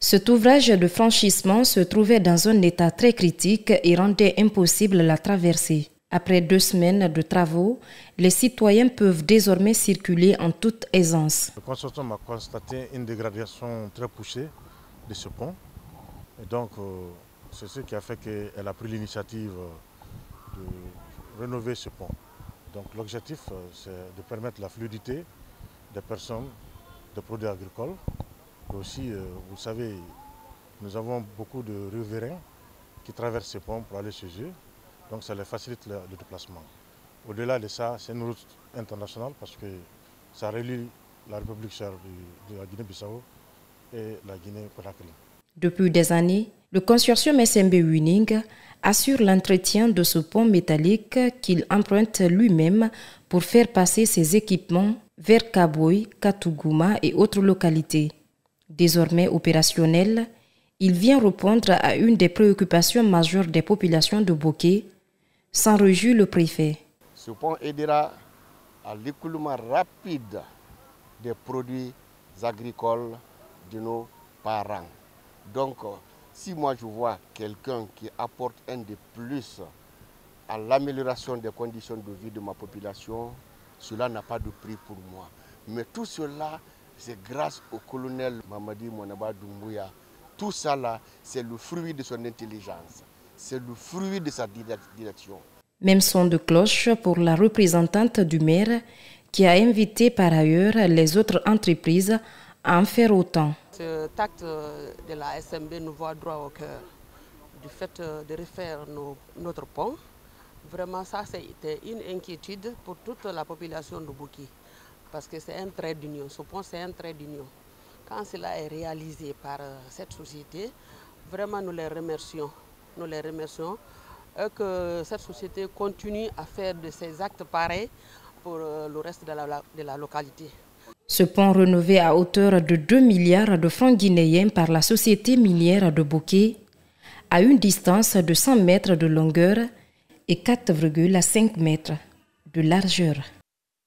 Cet ouvrage de franchissement se trouvait dans un état très critique et rendait impossible la traversée. Après 2 semaines de travaux, les citoyens peuvent désormais circuler en toute aisance. Le consortium a constaté une dégradation très poussée de ce pont. Et donc, c'est ce qui a fait qu'elle a pris l'initiative de rénover ce pont. Donc, l'objectif, c'est de permettre la fluidité des personnes, des produits agricoles. Et aussi, vous savez, nous avons beaucoup de riverains qui traversent ce pont pour aller chez eux. Donc, ça les facilite le déplacement. Au-delà de ça, c'est une route internationale parce que ça relie la République de la Guinée-Bissau et la Guinée-Conakry. Depuis des années, le consortium SMB Winning assure l'entretien de ce pont métallique qu'il emprunte lui-même pour faire passer ses équipements vers Kaboy, Katouguma et autres localités. Désormais opérationnel, il vient répondre à une des préoccupations majeures des populations de Boké, s'en réjouit le préfet. Ce pont aidera à l'écoulement rapide des produits agricoles de nos parents. Donc, si moi je vois quelqu'un qui apporte un de plus à l'amélioration des conditions de vie de ma population, cela n'a pas de prix pour moi. Mais tout cela, c'est grâce au colonel Mamadi Mouanaba Doumbouya. Tout ça là, c'est le fruit de son intelligence, c'est le fruit de sa direction. Même son de cloche pour la représentante du maire qui a invité par ailleurs les autres entreprises à en faire autant. Cet acte de la SMB nous voit droit au cœur du fait de refaire notre pont. Vraiment, ça c'était une inquiétude pour toute la population de Boké parce que c'est un trait d'union. Ce pont, c'est un trait d'union. Quand cela est réalisé par cette société, vraiment nous les remercions. Nous les remercions et que cette société continue à faire de ces actes pareils pour le reste de la localité. Ce pont rénové à hauteur de 2 milliards de francs guinéens par la société minière de Boké à une distance de 100 mètres de longueur et 4,5 mètres de largeur.